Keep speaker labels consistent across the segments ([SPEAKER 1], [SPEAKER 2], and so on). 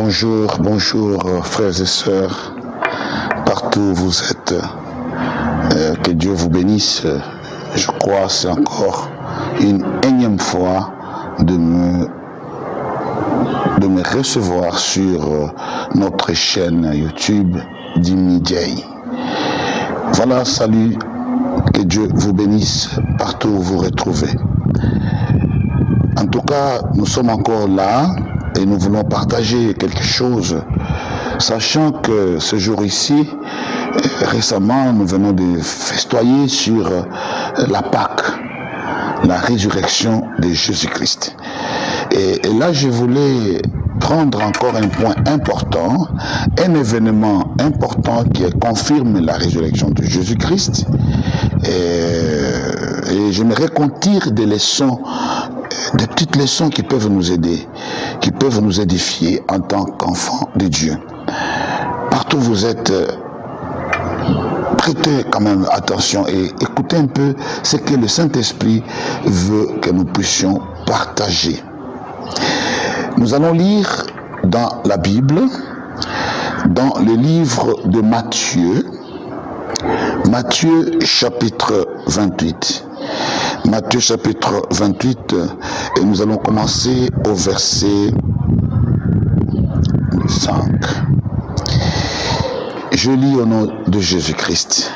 [SPEAKER 1] Bonjour, frères et sœurs, partout où vous êtes, que Dieu vous bénisse. Je crois que c'est encore une énième fois de me recevoir sur notre chaîne YouTube d'Imidjay. Voilà, salut, que Dieu vous bénisse partout où vous vous retrouvez. En tout cas, nous sommes encore là et nous voulons partager quelque chose, sachant que ce jour ici, récemment, nous venons de festoyer sur la Pâque, la résurrection de Jésus-Christ. Et là, je voulais prendre encore un point important, un événement important qui confirme la résurrection de Jésus-Christ. Et j'aimerais qu'on tire des leçons, des petites leçons qui peuvent nous aider, qui peuvent nous édifier en tant qu'enfants de Dieu. Partout où vous êtes, prêtez quand même attention et écoutez un peu ce que le Saint-Esprit veut que nous puissions partager. Nous allons lire dans la Bible, dans le livre de Matthieu, Matthieu chapitre 28. Matthieu chapitre 28, et nous allons commencer au verset 5. Je lis au nom de Jésus-Christ.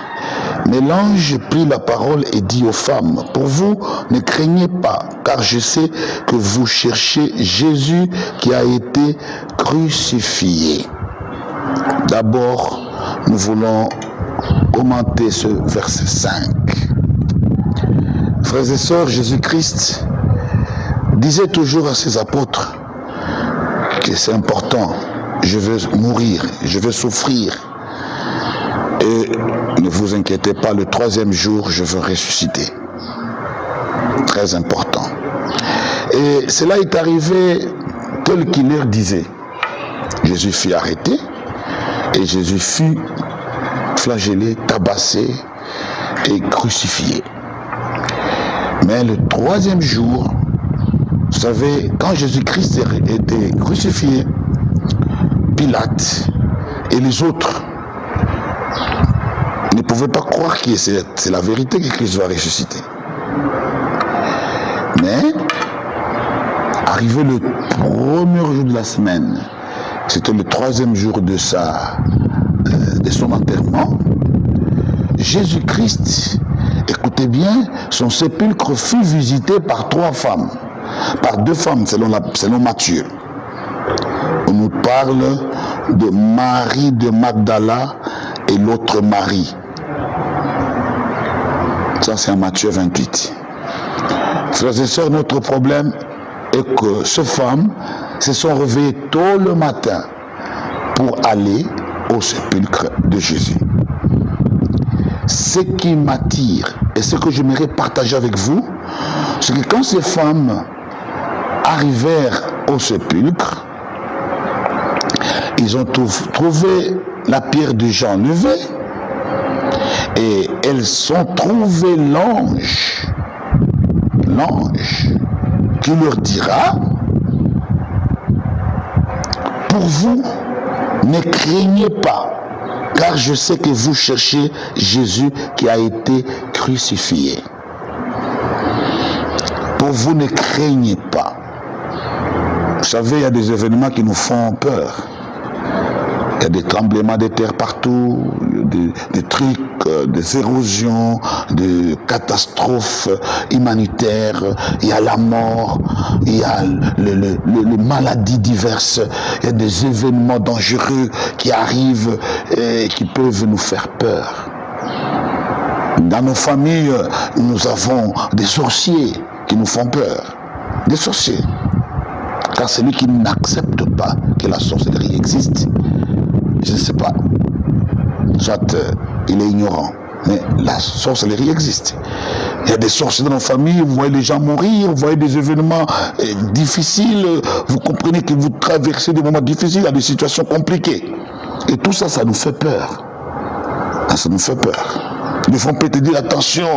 [SPEAKER 1] Mais l'ange prit la parole et dit aux femmes, pour vous, ne craignez pas, car je sais que vous cherchez Jésus qui a été crucifié. D'abord, nous voulons commenter ce verset 5. Frères et sœurs, Jésus-Christ disait toujours à ses apôtres que c'est important, je veux mourir, je veux souffrir. Et ne vous inquiétez pas, le troisième jour, je veux ressusciter. Très important. Et cela est arrivé tel qu'il leur disait. Jésus fut arrêté et Jésus fut flagellé, tabassé et crucifié. Mais le troisième jour, vous savez, quand Jésus-Christ était crucifié, Pilate et les autres ne pouvaient pas croire que c'est la vérité que Christ va ressusciter. Mais, arrivé le premier jour de la semaine, c'était le troisième jour de son enterrement, Jésus-Christ, écoutez bien, son sépulcre fut visité par trois femmes, par deux femmes selon Matthieu. On nous parle de Marie de Magdala et l'autre Marie. Ça, c'est en Matthieu 28. Frères et sœurs, notre problème est que ces femmes se sont réveillées tôt le matin pour aller au sépulcre de Jésus. Ce qui m'attire et ce que j'aimerais partager avec vous, c'est que quand ces femmes arrivèrent au sépulcre, ils ont trouvé la pierre déjà enlevée et elles ont trouvé l'ange qui leur dira, pour vous, ne craignez pas, car je sais que vous cherchez Jésus qui a été crucifié. Pour vous, ne craignez pas. Vous savez, il y a des événements qui nous font peur. Il y a des tremblements de terre partout, des trucs, des érosions, des catastrophes humanitaires, il y a la mort, il y a les maladies diverses, il y a des événements dangereux qui arrivent et qui peuvent nous faire peur. Dans nos familles, nous avons des sorciers qui nous font peur. Des sorciers. Car celui qui n'accepte pas que la sorcellerie existe, je ne sais pas, soit il est ignorant, mais la sorcellerie existe. Il y a des sorciers dans nos familles, vous voyez les gens mourir, vous voyez des événements difficiles, vous comprenez que vous traversez des moments difficiles, il y a des situations compliquées. Et tout ça, ça nous fait peur. Ça nous fait peur. Ils font peut-être dire attention,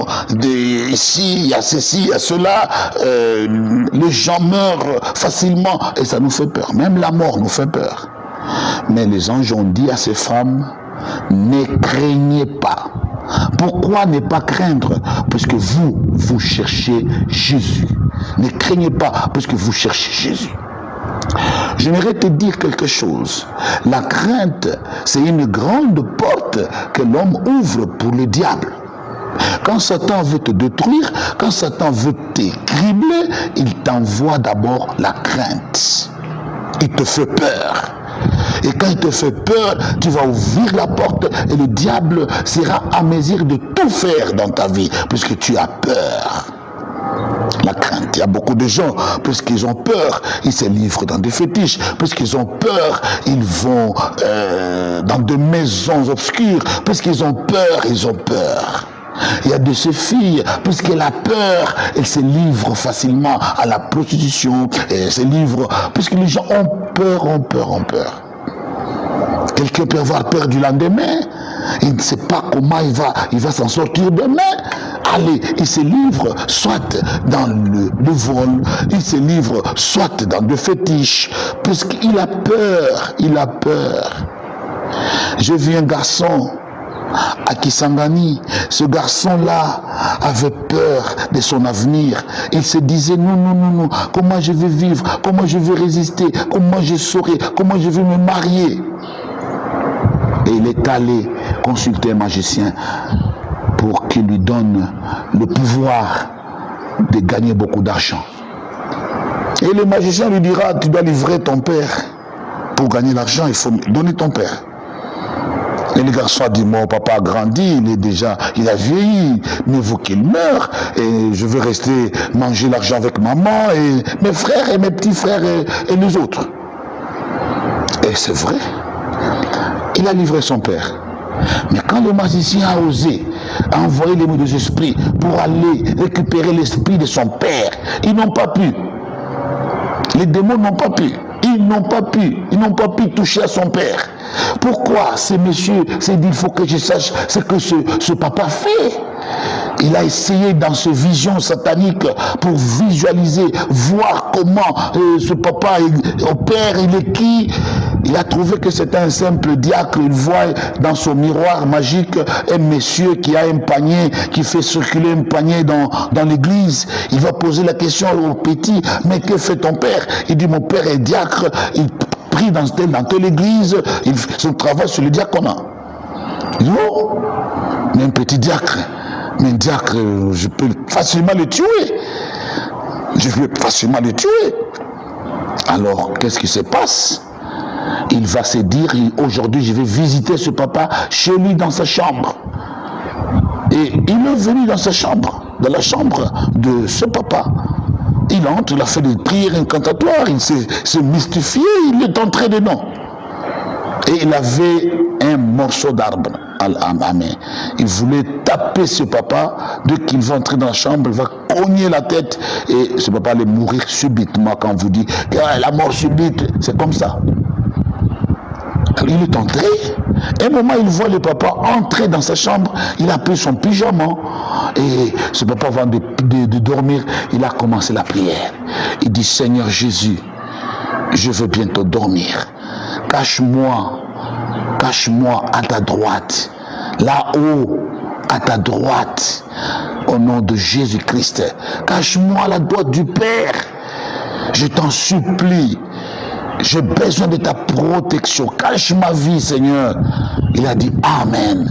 [SPEAKER 1] ici, il y a ceci, il y a cela, les gens meurent facilement et ça nous fait peur. Même la mort nous fait peur. Mais les anges ont dit à ces femmes, ne craignez pas. Pourquoi ne pas craindre? Puisque vous cherchez Jésus. Ne craignez pas, puisque vous cherchez Jésus. J'aimerais te dire quelque chose. La crainte, c'est une grande porte que l'homme ouvre pour le diable. Quand Satan veut te détruire, quand Satan veut t'écribler, il t'envoie d'abord la crainte. Il te fait peur. Et quand il te fait peur, tu vas ouvrir la porte et le diable sera à mesure de tout faire dans ta vie, puisque tu as peur. La crainte. Il y a beaucoup de gens, puisqu'ils ont peur, ils se livrent dans des fétiches. Puisqu'ils ont peur, ils vont dans des maisons obscures. Puisqu'ils ont peur, ils ont peur. Il y a de ces filles, puisqu'elle a peur, elle se livre facilement à la prostitution, elle se livre, puisque les gens ont peur. Quelqu'un peut avoir peur du lendemain, il ne sait pas comment il va s'en sortir demain. Allez, il se livre soit dans le vol, il se livre soit dans le fétiche, puisqu'il a peur, J'ai vu un garçon à Kisangani, ce garçon-là avait peur de son avenir. Il se disait non, comment je vais vivre, comment je vais résister, comment je saurai, comment je vais me marier. Et il est allé consulter un magicien pour qu'il lui donne le pouvoir de gagner beaucoup d'argent. Et le magicien lui dira, tu dois livrer ton père. Pour gagner l'argent, il faut donner ton père. Et le garçon a dit, mon papa a grandi, il a vieilli, mieux vaut qu'il meure, et je veux rester manger l'argent avec maman, et mes frères, et mes petits frères, et les autres. Et c'est vrai, il a livré son père. Mais quand le magicien a osé envoyer les mots des esprits pour aller récupérer l'esprit de son père, ils n'ont pas pu. Les démons n'ont pas pu. Ils n'ont pas pu toucher à son père. Pourquoi ces messieurs s'est dit, il faut que je sache ce que ce papa fait. Il a essayé dans ce vision satanique pour visualiser, voir comment ce papa opère, il est qui. Il a trouvé que c'était un simple diacre. Il voit dans son miroir magique un monsieur qui a un panier, qui fait circuler un panier dans l'église. Il va poser la question au petit, mais que fait ton père? Il dit, mon père est diacre, il prie dans telle église, son travail sur le diaconat. Il dit, oh, mais un petit diacre. Mais un diacre, je peux facilement le tuer. Alors, qu'est-ce qui se passe? Il va se dire, aujourd'hui, je vais visiter ce papa chez lui dans sa chambre. Et il est venu dans sa chambre, dans la chambre de ce papa. Il entre, il a fait des prières incantatoires, il s'est mystifié, il est entré dedans. Et il avait un morceau d'arbre à la main. Il voulait taper ce papa. Dès qu'il va entrer dans la chambre, il va cogner la tête. Et ce papa allait mourir subitement. Quand on vous dit que la mort subite, c'est comme ça. Alors, il est entré. Un moment, il voit le papa entrer dans sa chambre. Il a pris son pyjama. Et ce papa, avant de dormir, il a commencé la prière. Il dit, Seigneur Jésus, je veux bientôt dormir. Cache-moi à ta droite, là-haut à ta droite, au nom de Jésus-Christ. Cache-moi à la droite du Père. Je t'en supplie. J'ai besoin de ta protection. Cache ma vie, Seigneur. Il a dit Amen.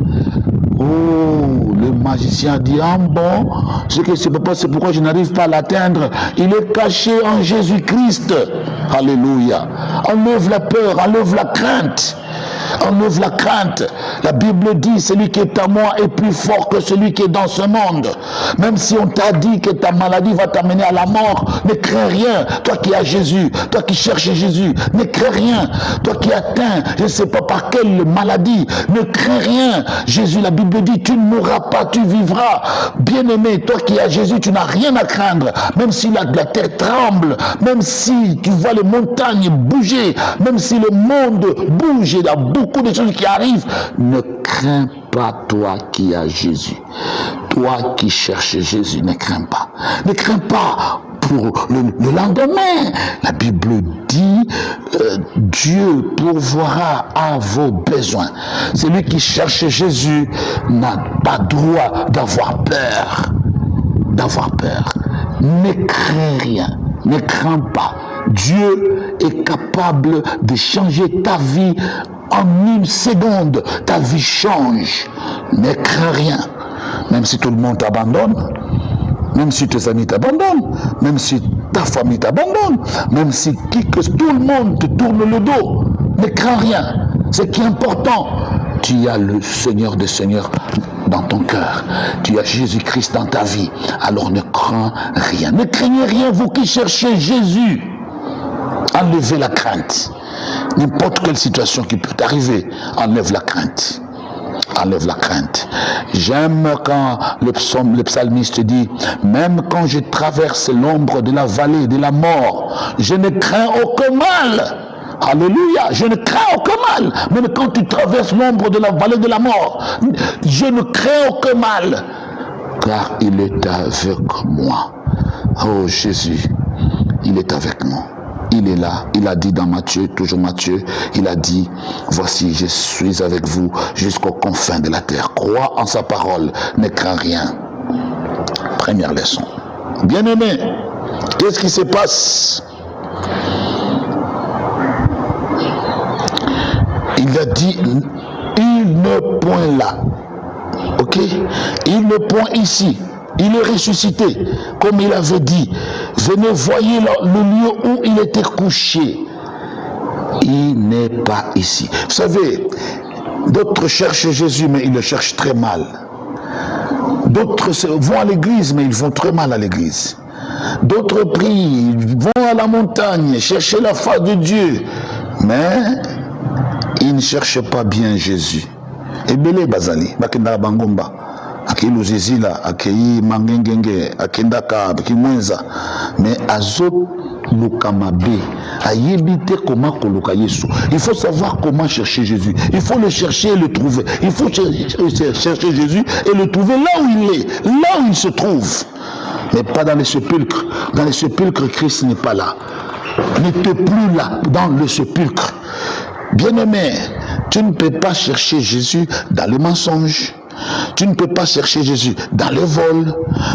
[SPEAKER 1] Oh, le magicien a dit, ah bon, ce que c'est pas, c'est pourquoi je n'arrive pas à l'atteindre. Il est caché en Jésus-Christ. Alléluia. Enlève la peur, enlève la crainte. Enlève la crainte. La Bible dit, celui qui est à moi est plus fort que celui qui est dans ce monde. Même si on t'a dit que ta maladie va t'amener à la mort, ne crains rien. Toi qui as Jésus, toi qui cherches Jésus, ne crains rien. Toi qui atteins, je ne sais pas par quelle maladie, ne crains rien. Jésus, la Bible dit, tu ne mourras pas, tu vivras. Bien-aimé, toi qui as Jésus, tu n'as rien à craindre. Même si la terre tremble, même si tu vois les montagnes bouger, même si le monde bouge, il y a beaucoup de choses qui arrivent, ne crains pas, toi qui as Jésus. Toi qui cherches Jésus, ne crains pas. Ne crains pas pour le lendemain. La Bible dit, Dieu pourvoira à vos besoins. Celui qui cherche Jésus n'a pas droit d'avoir peur. D'avoir peur. Ne crains rien. Ne crains pas. Dieu est capable de changer ta vie en une seconde. Ta vie change. Ne crains rien. Même si tout le monde t'abandonne, même si tes amis t'abandonnent, même si ta famille t'abandonne, même si tout le monde te tourne le dos, ne crains rien. Ce qui est important, tu as le Seigneur des Seigneurs dans ton cœur. Tu as Jésus-Christ dans ta vie. Alors ne crains rien. Ne craignez rien, vous qui cherchez Jésus. Enlevez la crainte. N'importe quelle situation qui peut t'arriver, enlève la crainte. Enlève la crainte. J'aime quand le psalmiste dit, même quand je traverse l'ombre de la vallée de la mort, je ne crains aucun mal. Alléluia, je ne crains aucun mal. Même quand tu traverses l'ombre de la vallée de la mort, je ne crains aucun mal, car il est avec moi. Oh Jésus, il est avec moi. Il est là, il a dit dans Matthieu, toujours Matthieu, il a dit, voici, je suis avec vous jusqu'aux confins de la terre. Crois en sa parole, ne crains rien. Première leçon. Bien-aimé, qu'est-ce qui se passe? Il a dit, il ne point là. Ok? Il ne point ici. Il est ressuscité, comme il avait dit. Venez, voyez le lieu où il était couché. Il n'est pas ici. Vous savez, d'autres cherchent Jésus, mais ils le cherchent très mal. D'autres vont à l'église, mais ils vont très mal à l'église. D'autres prient, vont à la montagne, chercher la face de Dieu. Mais ils ne cherchent pas bien Jésus. Et Bélé Bazali, Bakenda Bangomba. Aki Luzizila, aki Mangengenge, aki Ndaka, aki Mwenza. Mais Azot Lukamabe, Ayebite comment Koluka Yesu. Il faut savoir comment chercher Jésus. Il faut le chercher et le trouver. Il faut chercher Jésus et le trouver là où il est, là où il se trouve. Mais pas dans les sépulcres. Dans les sépulcres, Christ n'est pas là. N'était plus là, dans le sépulcre. Bien-aimé, tu ne peux pas chercher Jésus dans le mensonge. Tu ne peux pas chercher Jésus dans le vol.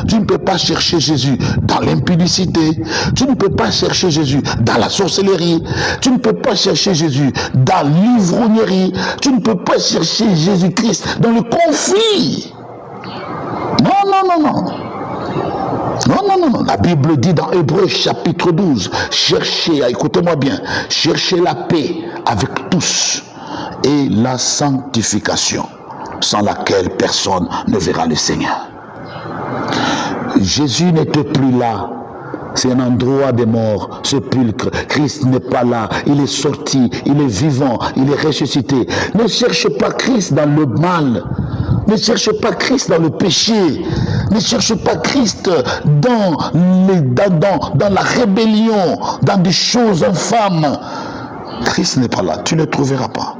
[SPEAKER 1] Tu ne peux pas chercher Jésus dans l'impudicité. Tu ne peux pas chercher Jésus dans la sorcellerie. Tu ne peux pas chercher Jésus dans l'ivrognerie. Tu ne peux pas chercher Jésus-Christ dans le conflit. Non, non, non, non. Non, non, non, non. La Bible dit dans Hébreux chapitre 12, cherchez, écoutez-moi bien, cherchez la paix avec tous et la sanctification, sans laquelle personne ne verra le Seigneur. Jésus n'était plus là. C'est un endroit des morts, sépulcre. Christ n'est pas là. Il est sorti, il est vivant, il est ressuscité. Ne cherche pas Christ dans le mal. Ne cherche pas Christ dans le péché. Ne cherche pas Christ dans la rébellion, dans des choses infâmes. Christ n'est pas là. Tu ne le trouveras pas.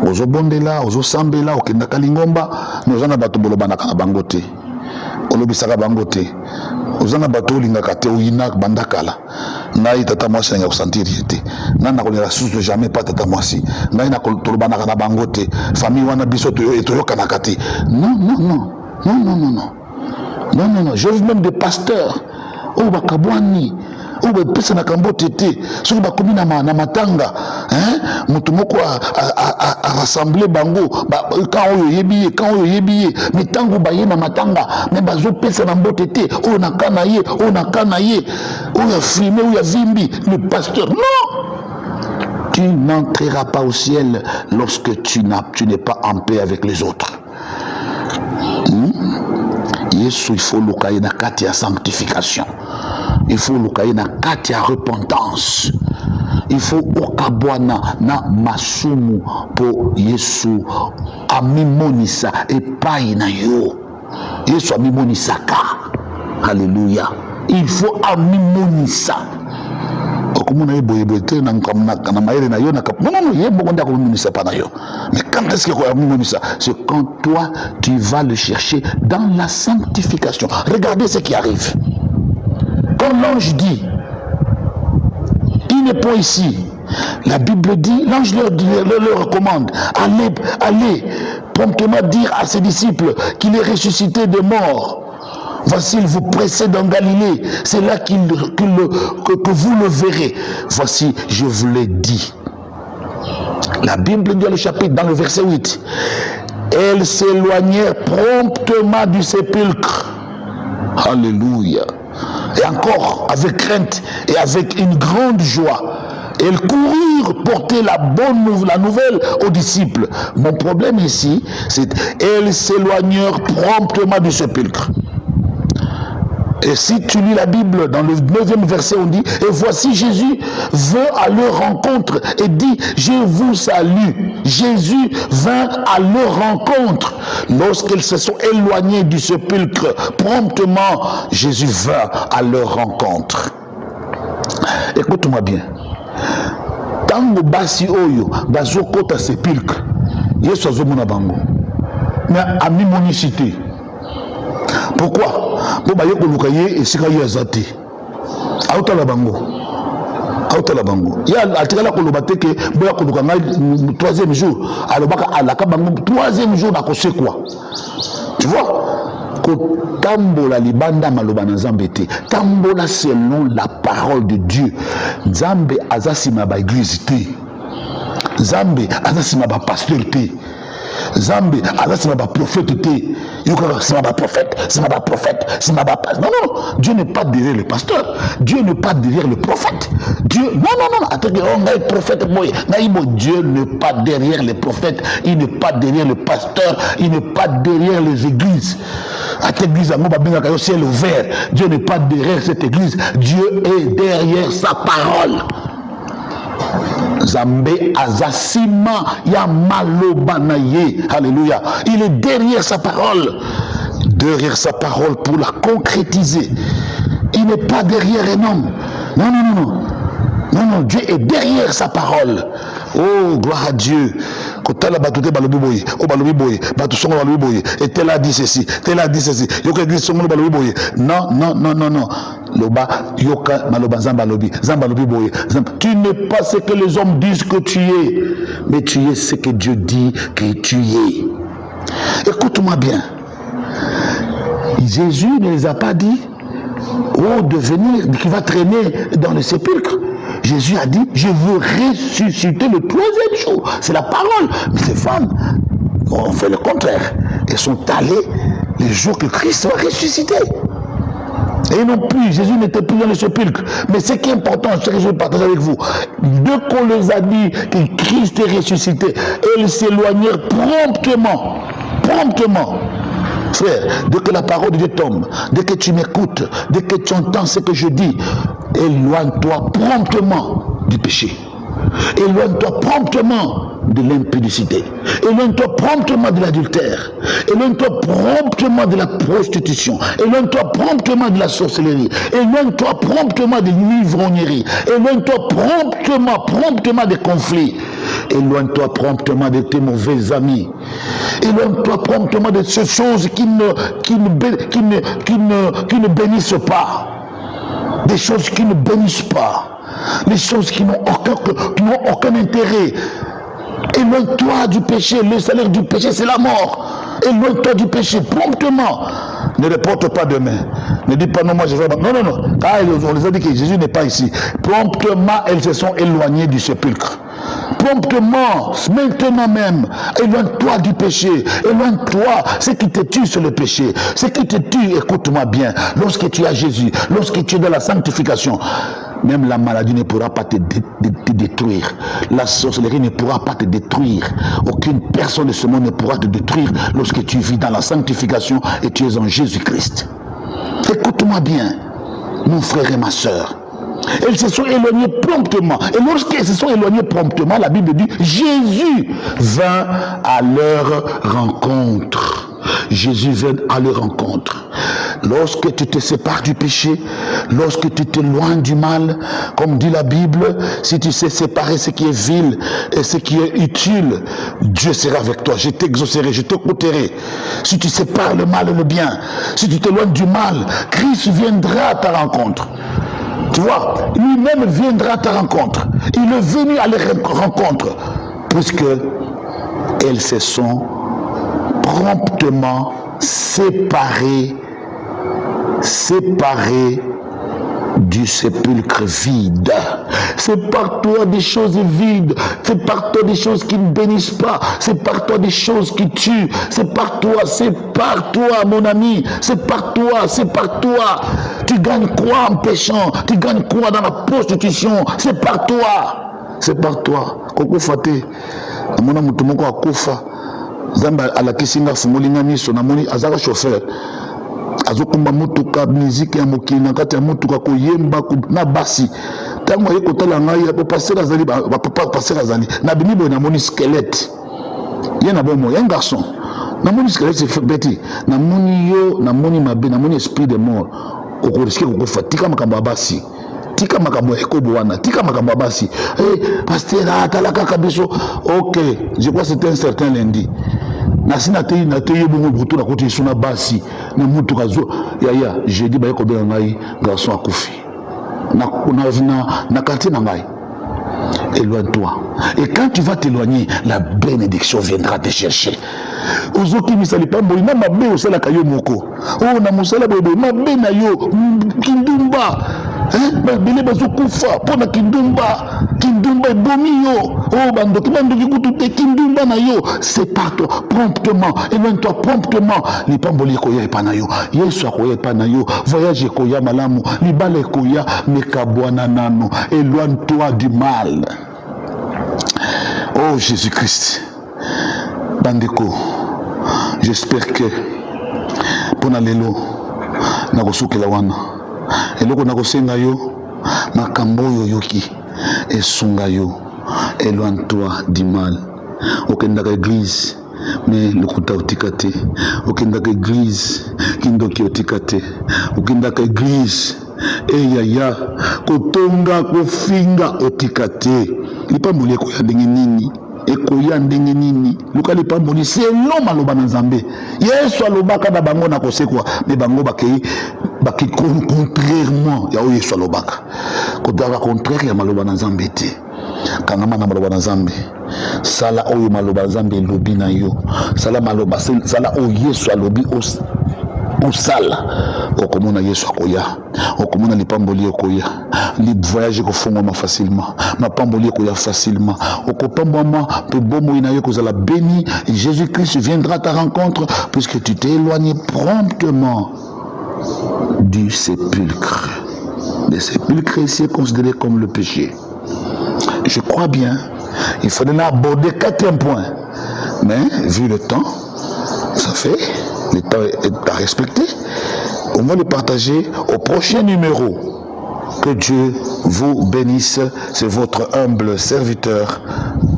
[SPEAKER 1] Ozobondela, ozosambela, okendaka lingomba, nozana bato bolobana na bango te. Olobisaka bango te. Ozana bato lingaka te oyina bandakala. Ngai tata mwasi nga kusentir te. Nana kolela susu jamais pas tata mwasi. Ngai na kolobana na bango te. Famille wana biso to yoka te. Non, non, non. Non, non, non, non. Non, non, non. Je veux même des pasteurs. Oh, bakabwani. Oh, pesa na kambo tete. Soki bakomi na matanga. Hein? Mutumoko a rassemblé bango. Quand oyo yebiye, quand oyo yebiye. Mais tango baye na matanga. Mais bazo pesa na mbo tete. Oh, nakana ye. Oh, nakana ye. Oh, ya frimé, oh, ya vimbi. Le pasteur. Non! Tu n'entreras pas au ciel lorsque tu n'es pas en paix avec les autres. Yesu, il faut lukaye na kati ya sanctification. Il faut lukaye na kati ya repentance. Il faut okabwana na masumu po Yesu amimonisa epai na yo. Yesu amimonisaka. Alléluia. Il faut amimonisa. Non, non, mais quand est-ce que c'est quand toi tu vas le chercher dans la sanctification. Regardez ce qui arrive. Quand l'ange dit, il n'est pas ici, La Bible dit, l'ange leur recommande, allez promptement dire à ses disciples qu'il est ressuscité des morts. Voici, il vous précède dans Galilée. C'est là que vous le verrez. Voici, je vous l'ai dit. La Bible dit dans le chapitre, dans le verset 8, elles s'éloignèrent promptement du sépulcre. Alléluia. Et encore, avec crainte et avec une grande joie, elles coururent porter la nouvelle aux disciples. Mon problème ici, c'est qu'elles s'éloignèrent promptement du sépulcre. Et si tu lis la Bible, dans le 9e verset, on dit, et voici Jésus veut à leur rencontre et dit, je vous salue. Jésus vint à leur rencontre. Lorsqu'ils se sont éloignés du sépulcre, promptement, Jésus vint à leur rencontre. Écoute-moi bien. Tango basi oyo, bazokota sépulcre, Yesu azomona bango. Mais à mi-monicité. Pourquoi? Bon, bah, yoko lukaye et sika yazate. Auta la bango. Auta la bango. Ya atikala ko lobate ke boya ko lukanga 3e jour. Alobaka alaka bango 3e jour na kose quoi. Tu vois? Ko tambola libanda maloba na Nzambe te. Tambola selon la parole de Dieu. Nzambe azasima ba église te. Nzambe azasima ba pasteur te. Zambe, alors c'est ma prophète. C'est ma prophète, c'est ma prophète, c'est ma prophète. Non, non, Dieu n'est pas derrière le pasteur. Dieu n'est pas derrière le prophète. Dieu, non. Attendez, on a un prophète. Dieu n'est pas derrière les prophètes. Il n'est pas derrière le pasteur. Il n'est pas derrière les églises. À cette église, au ciel ouvert. Dieu n'est pas derrière cette église. Dieu est derrière sa parole. Zambé azasima ya maloba na ye. Alléluia. Il est derrière sa parole. Derrière sa parole pour la concrétiser. Il n'est pas derrière un homme. Non, Dieu est derrière sa parole. Oh, gloire à Dieu. Et tel a dit ceci, tel a dit ceci. Non. Loba, yoka, maloba, zambalobi, boye. Tu n'es pas ce que les hommes disent que tu es, mais tu es ce que Dieu dit que tu es. Écoute-moi bien. Jésus ne les a pas dit, de venir, qui va traîner dans le sépulcre. Jésus a dit, je veux ressusciter le 3e jour. C'est la parole. Mais ces femmes ont fait le contraire. Elles sont allées les jours que Christ va ressusciter. Et non plus, Jésus n'était plus dans le sépulcre. Mais ce qui est important, ce que je vais partager avec vous, dès qu'on les a dit que Christ est ressuscité, elles s'éloignèrent promptement. Frère, dès que la parole de Dieu tombe, dès que tu m'écoutes, dès que tu entends ce que je dis, éloigne-toi promptement du péché. Éloigne-toi promptement de l'impudicité. Éloigne-toi promptement de l'adultère. Éloigne-toi promptement de la prostitution. Éloigne-toi promptement de la sorcellerie. Éloigne-toi promptement de l'ivrognerie. Éloigne-toi promptement des conflits. Éloigne-toi promptement de tes mauvais amis. Éloigne-toi promptement de ces choses qui ne bénissent pas. Des choses qui ne bénissent pas. Les choses qui n'ont aucun intérêt. Éloigne-toi du péché. Le salaire du péché, c'est la mort. Éloigne-toi du péché promptement. Ne reporte pas demain. Ne dis pas non, moi je vais... Non. On les a dit que Jésus n'est pas ici. Promptement, elles se sont éloignées du sépulcre. Promptement, maintenant même, éloigne-toi du péché. Éloigne-toi. Ce qui te tue, c'est le péché. Ce qui te tue, écoute-moi bien, lorsque tu as Jésus, lorsque tu es dans la sanctification, même la maladie ne pourra pas te détruire. La sorcellerie ne pourra pas te détruire. Aucune personne de ce monde ne pourra te détruire lorsque tu vis dans la sanctification et tu es en Jésus-Christ. Écoute-moi bien, mon frère et ma soeur. Elles se sont éloignées promptement. Et lorsqu'elles se sont éloignées promptement, la Bible dit, Jésus vint à leur rencontre. Jésus vint à leur rencontre. Lorsque tu te sépares du péché, lorsque tu t'éloignes du mal, comme dit la Bible, si tu sais séparer ce qui est vil et ce qui est utile, Dieu sera avec toi. Je t'exaucerai, je t'écouterai. Si tu sépares le mal et le bien, si tu t'éloignes du mal, Christ viendra à ta rencontre. Tu vois, lui-même viendra à ta rencontre. Il est venu à leur rencontre, puisque elles se sont promptement séparées du sépulcre vide. Sépare-toi des choses vides. Sépare-toi des choses qui ne bénissent pas. Sépare-toi des choses qui tuent. Sépare-toi, mon ami. Sépare-toi. Tu gagnes quoi en péchant? Tu gagnes quoi dans la prostitution? Sépare-toi. Koko fate. Amona mutu moko akufa. Zamba alakisinga fungolinga miso namoni azaka chauffeur. Azokumba mutuka musique ya mokili na kati ya mutuka koyemba na basi tango ye kotala ngai ba passer azali na bini bo na moni squelette ye na bomo un garçon na moni squelette c'est beti na moni yo na moni mabe na moni esprit de mort okoriske kokufa tika makambo ya basi tika makambo ya ekobo wana tika makambo ya basi pasteur atalaka kabiso. OK, je crois c'était un certain lundi nasi na te bongo butu na koti suna basi na mutu kazo ya jeudi ba yeko benga ngai garçon akufi na quartier na ngai. Éloigne-toi. Et quand tu vas t'éloigner, la bénédiction viendra te chercher. Ozoki misali pambo na mabe osala kayo moko. Oh na musala bobo mabe na yo kindumba. Bele bazokufa pona kindumba ebomi yo. Oh bandoki kutu te kindumba na yo. Sépare-toi promptement. Éloigne-toi promptement. Lipamboli koya epana yo. Yesu akoya epana yo. Voyage koya malamu. Libale koya mekabwana nano. Éloigne-toi du mal. Oh Jésus-Christ. Bandeko. J'espère que pour lelo nakosukela wana eloko nakosenga yo makambo yo yoki esunga yo. Éloigne-toi du mal. Okendaka église mais lokuta otikate. Okendaka église kindoki otikate. Okendaka église eyaya kotonga kofinga otikate. Lipamboli ekoya ndenge nini? Ekoya ndenge nini? Luka lipamboli selon maloba na Nzambe. Yesu alobaka na bango na kosekwa mais bango bakei contrairement ya oyo Yesu alobaka. Kodaka contraire ya maloba na Nzambe te. Kangama na maloba na Nzambe. Sala oyo maloba na Nzambe lobi na yo. Sala oyo Yesu alobi osala. Okomona Yesu akoya. Okomona lipamboli ekoya. Li voyage kofungwa facilement. Mapamboli ekoya facilement. Okopambama pe bomo ina yo kozala béni. Jésus-Christ viendra à ta rencontre puisque tu t'es éloigné promptement du sépulcre. Le sépulcre ici est considéré comme le péché. Je crois bien. Il faudrait aborder 4e point. Mais vu le temps, ça fait, le temps est à respecter. On va le partager au prochain numéro. Que Dieu vous bénisse. C'est votre humble serviteur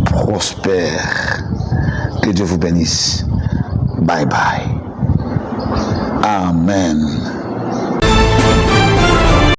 [SPEAKER 1] Prospère. Que Dieu vous bénisse. Bye bye. Amen.